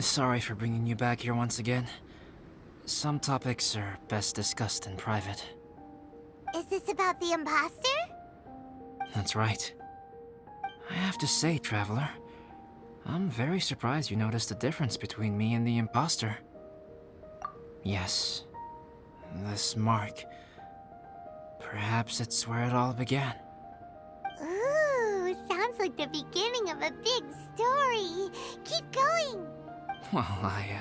Sorry for bringing you back here once again. Some topics are best discussed in private. Is this about the imposter? That's right. I have to say, Traveler, I'm very surprised you noticed the difference between me and the imposter. Yes, this mark. Perhaps it's where it all began. Ooh, sounds like the beginning of a big story. Keep going. Well, I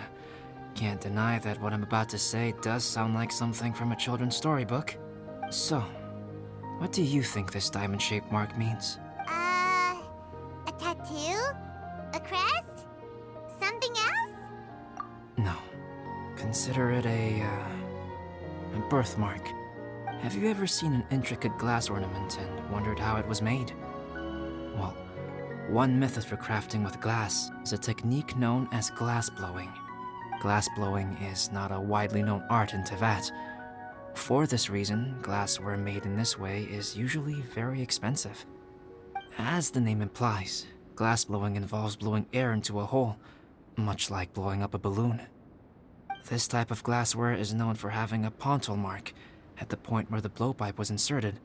can't deny that what I'm about to say does sound like something from a children's storybook. So, what do you think this diamond-shaped mark means? A tattoo? A crest? Something else? No. Consider it a birthmark. Have you ever seen an intricate glass ornament and wondered how it was made? Well, one method for crafting with glass is a technique known as glass blowing. Glass blowing is not a widely known art in Teyvat. For this reason, glassware made in this way is usually very expensive. As the name implies, glass blowing involves blowing air into a hole, much like blowing up a balloon. This type of glassware is known for having a pontal mark at the point where the blowpipe was inserted,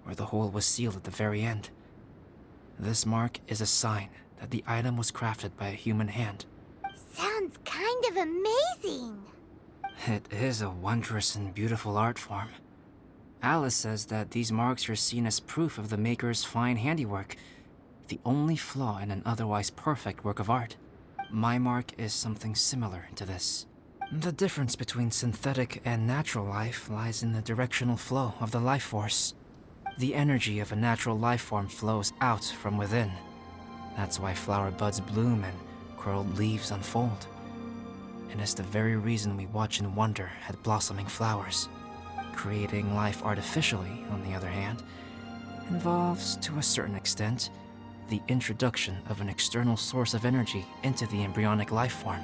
where the hole was sealed at the very end. This mark is a sign that the item was crafted by a human hand. Sounds kind of amazing. It is a wondrous and beautiful art form. Alice says that these marks are seen as proof of the maker's fine handiwork, the only flaw in an otherwise perfect work of art. My mark is something similar to this. The difference between synthetic and natural life lies in the directional flow of the life force. The energy of a natural life form flows out from within. That's why flower buds bloom and curled leaves unfold. And it's the very reason we watch in wonder at blossoming flowers. Creating life artificially, on the other hand, involves, to a certain extent, the introduction of an external source of energy into the embryonic life form.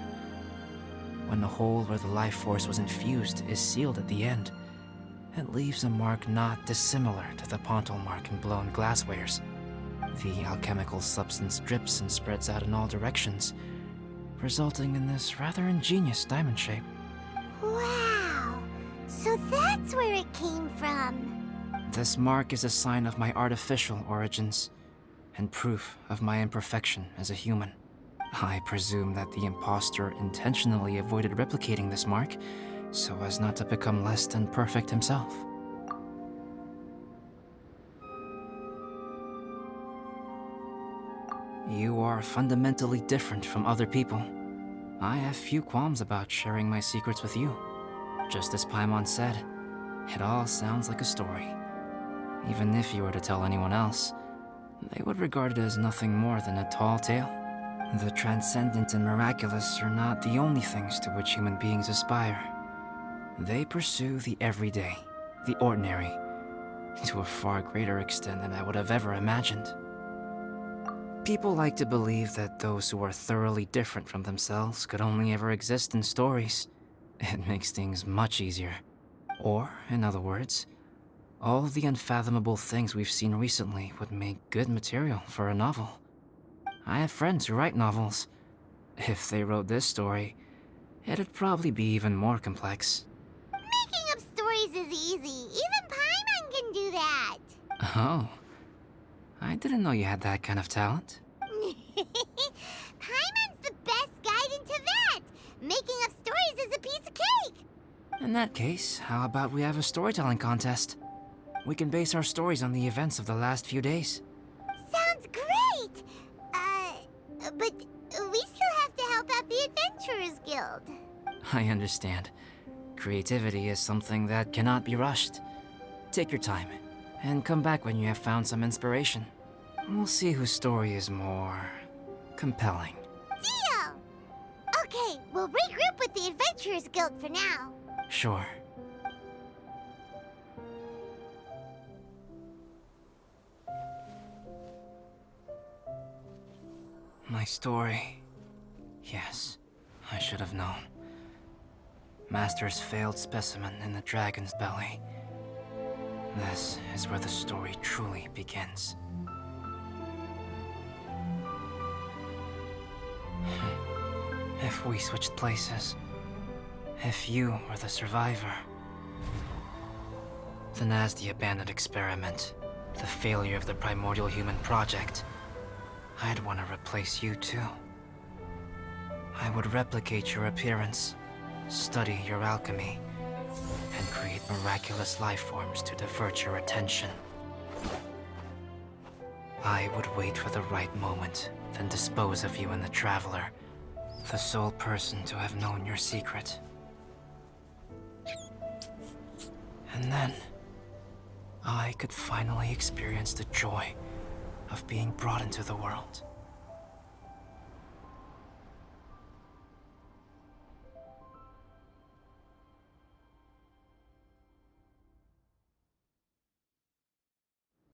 When the hole where the life force was infused is sealed at the end, it leaves a mark not dissimilar to the pontal mark in blown glasswares. The alchemical substance drips and spreads out in all directions, resulting in this rather ingenious diamond shape. Wow, so that's where it came from. This mark is a sign of my artificial origins, and proof of my imperfection as a human. I presume that the imposter intentionally avoided replicating this mark, so as not to become less than perfect himself. You are fundamentally different from other people. I have few qualms about sharing my secrets with you. Just as Paimon said, it all sounds like a story. Even if you were to tell anyone else, they would regard it as nothing more than a tall tale. The transcendent and miraculous are not the only things to which human beings aspire. They pursue the everyday, the ordinary, to a far greater extent than I would have ever imagined. People like to believe that those who are thoroughly different from themselves could only ever exist in stories. It makes things much easier. Or, in other words, all the unfathomable things we've seen recently would make good material for a novel. I have friends who write novels. If they wrote this story, it'd probably be even more complex. Making up stories is easy. Even Paimon can do that. Oh. I didn't know you had that kind of talent. Paimon's the best guide in Teyvat. Making up stories is a piece of cake. In that case, how about we have a storytelling contest? We can base our stories on the events of the last few days. Sounds great. But we still have to help out the Adventurers Guild. I understand. Creativity is something that cannot be rushed. Take your time, and come back when you have found some inspiration. We'll see whose story is more compelling. Deal! Okay, we'll regroup with the Adventurers Guild for now. Sure. My story. Yes, I should have known. Master's failed specimen in the dragon's belly. This is where the story truly begins. If if we switched places? If you were the survivor? Then as the abandoned experiment, the failure of the primordial human project, I'd want to replace you too. I would replicate your appearance, study your alchemy, and create miraculous life forms to divert your attention. I would wait for the right moment, then dispose of you in the Traveler, the sole person to have known your secret. And then, I could finally experience the joy of being brought into the world.